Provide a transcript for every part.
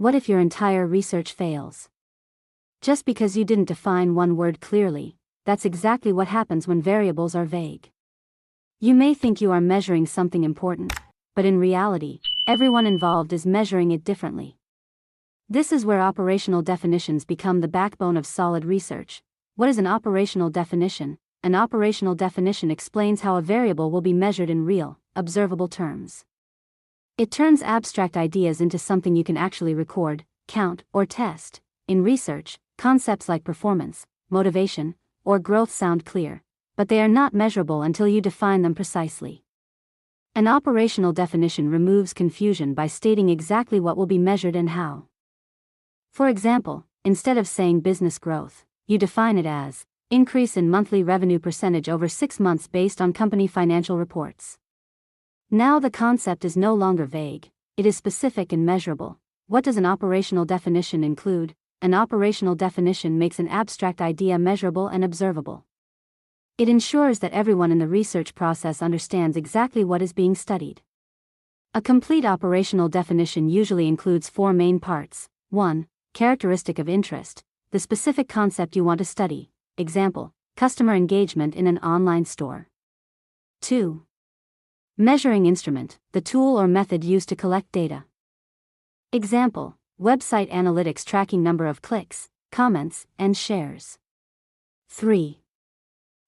What if your entire research fails? Just because you didn't define one word clearly, that's exactly what happens when variables are vague. You may think you are measuring something important, but in reality, everyone involved is measuring it differently. This is where operational definitions become the backbone of solid research. What is an operational definition? An operational definition explains how a variable will be measured in real, observable terms. It turns abstract ideas into something you can actually record, count, or test. In research, concepts like performance, motivation, or growth sound clear, but they are not measurable until you define them precisely. An operational definition removes confusion by stating exactly what will be measured and how. For example, instead of saying business growth, you define it as increase in monthly revenue percentage over 6 months based on company financial reports. Now the concept is no longer vague, it is specific and measurable. What does an operational definition include? An operational definition makes an abstract idea measurable and observable. It ensures that everyone in the research process understands exactly what is being studied. A complete operational definition usually includes 4 main parts. 1. Characteristic of interest, the specific concept you want to study. Example, customer engagement in an online store. 2. Measuring instrument, the tool or method used to collect data. Example, website analytics tracking number of clicks, comments, and shares. 3.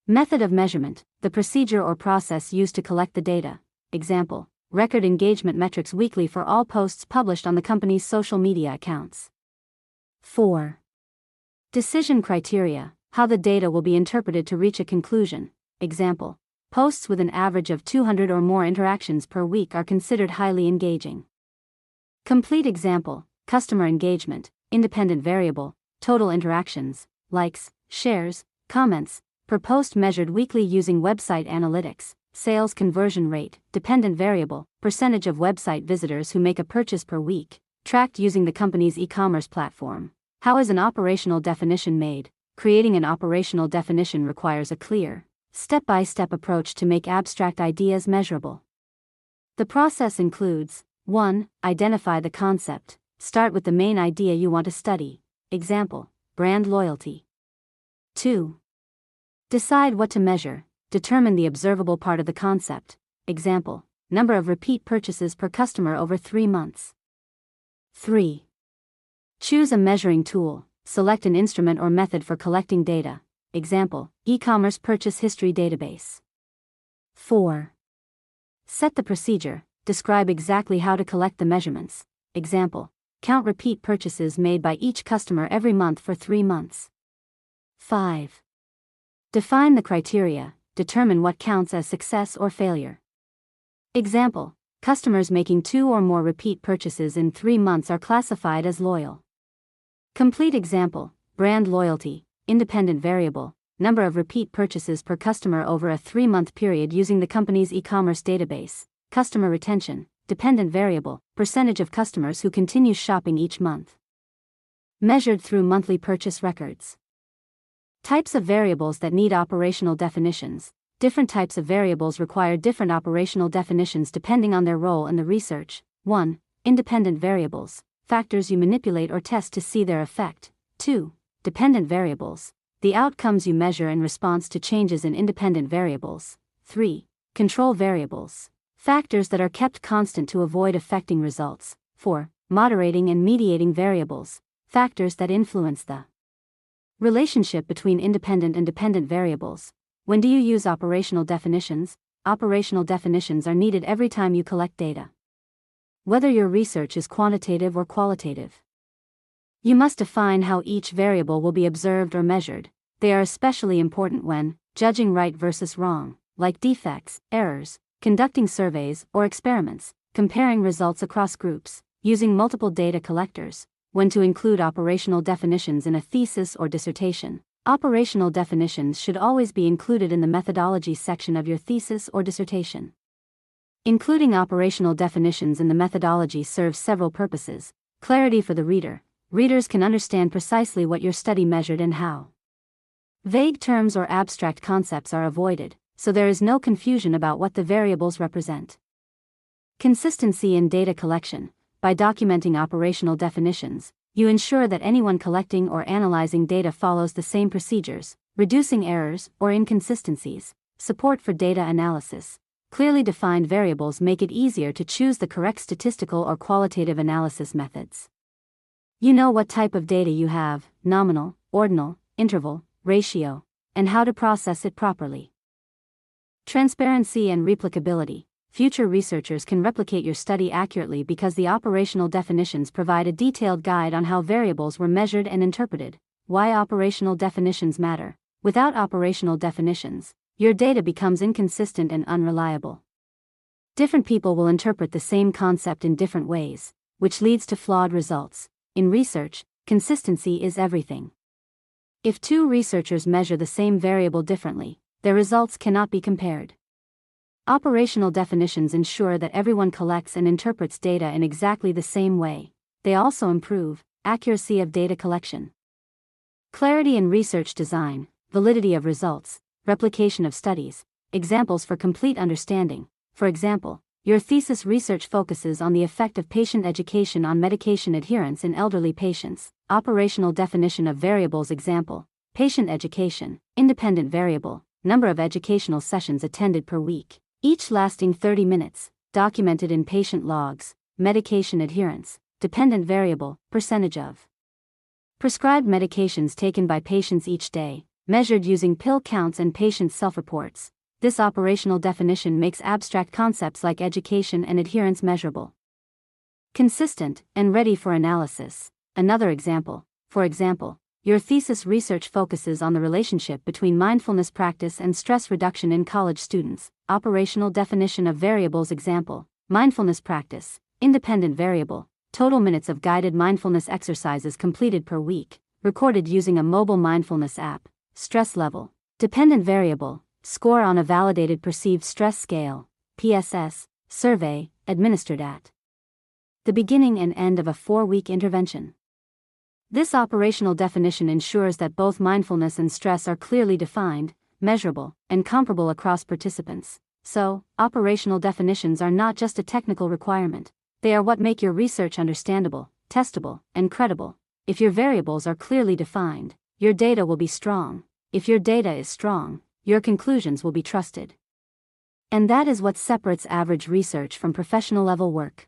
Method of measurement, the procedure or process used to collect the data. Example, record engagement metrics weekly for all posts published on the company's social media accounts. 4. Decision criteria, how the data will be interpreted to reach a conclusion. Example, posts with an average of 200 or more interactions per week are considered highly engaging. Complete example, customer engagement, independent variable, total interactions, likes, shares, comments, per post measured weekly using website analytics. Sales conversion rate, dependent variable, percentage of website visitors who make a purchase per week, tracked using the company's e-commerce platform. How is an operational definition made? Creating an operational definition requires a clear, step-by-step approach to make abstract ideas measurable. The process includes 1. Identify the concept. Start with the main idea you want to study. Example, brand loyalty. 2. Decide what to measure. Determine the observable part of the concept. Example, number of repeat purchases per customer over 3 months. 3. Choose a measuring tool. Select an instrument or method for collecting data. Example, e-commerce purchase history database. 4. Set the procedure. Describe exactly how to collect the measurements. Example, count repeat purchases made by each customer every month for 3 months. 5. Define the criteria. Determine what counts as success or failure. Example, customers making 2 or more repeat purchases in 3 months are classified as loyal. Complete example, brand loyalty, independent variable, number of repeat purchases per customer over a 3-month period using the company's e-commerce database. Customer retention, dependent variable, percentage of customers who continue shopping each month. Measured through monthly purchase records. Types of variables that need operational definitions. Different types of variables require different operational definitions depending on their role in the research. 1. Independent variables, factors you manipulate or test to see their effect. 2. Dependent variables, the outcomes you measure in response to changes in independent variables. 3. Control variables, factors that are kept constant to avoid affecting results. 4. Moderating and mediating variables, factors that influence the relationship between independent and dependent variables. When do you use operational definitions? Operational definitions are needed every time you collect data. Whether your research is quantitative or qualitative, you must define how each variable will be observed or measured. They are especially important when judging right versus wrong, like defects, errors, conducting surveys or experiments, comparing results across groups, using multiple data collectors. When to include operational definitions in a thesis or dissertation. Operational definitions should always be included in the methodology section of your thesis or dissertation. Including operational definitions in the methodology serves several purposes. Clarity for the reader. Readers can understand precisely what your study measured and how. Vague terms or abstract concepts are avoided, so there is no confusion about what the variables represent. Consistency in data collection. By documenting operational definitions, you ensure that anyone collecting or analyzing data follows the same procedures, reducing errors or inconsistencies. Support for data analysis. Clearly defined variables make it easier to choose the correct statistical or qualitative analysis methods. You know what type of data you have, nominal, ordinal, interval, ratio, and how to process it properly. Transparency and replicability. Future researchers can replicate your study accurately because the operational definitions provide a detailed guide on how variables were measured and interpreted. Why operational definitions matter. Without operational definitions, your data becomes inconsistent and unreliable. Different people will interpret the same concept in different ways, which leads to flawed results. In research, consistency is everything. If two researchers measure the same variable differently, their results cannot be compared. Operational definitions ensure that everyone collects and interprets data in exactly the same way. They also improve accuracy of data collection. Clarity in research design, validity of results, replication of studies, examples for complete understanding. For example, your thesis research focuses on the effect of patient education on medication adherence in elderly patients. Operational definition of variables. Example: patient education, independent variable, number of educational sessions attended per week, each lasting 30 minutes, documented in patient logs. Medication adherence, dependent variable, percentage of prescribed medications taken by patients each day, measured using pill counts and patient self-reports. This operational definition makes abstract concepts like education and adherence measurable, consistent, and ready for analysis. Another example: for example, your thesis research focuses on the relationship between mindfulness practice and stress reduction in college students. Operational definition of variables. Example: mindfulness practice, independent variable, total minutes of guided mindfulness exercises completed per week, recorded using a mobile mindfulness app. Stress level, dependent variable, score on a validated perceived stress scale, PSS, survey, administered at the beginning and end of a 4-week intervention. This operational definition ensures that both mindfulness and stress are clearly defined, measurable, and comparable across participants. So, operational definitions are not just a technical requirement, they are what make your research understandable, testable, and credible. If your variables are clearly defined, your data will be strong. If your data is strong, your conclusions will be trusted. And that is what separates average research from professional level work.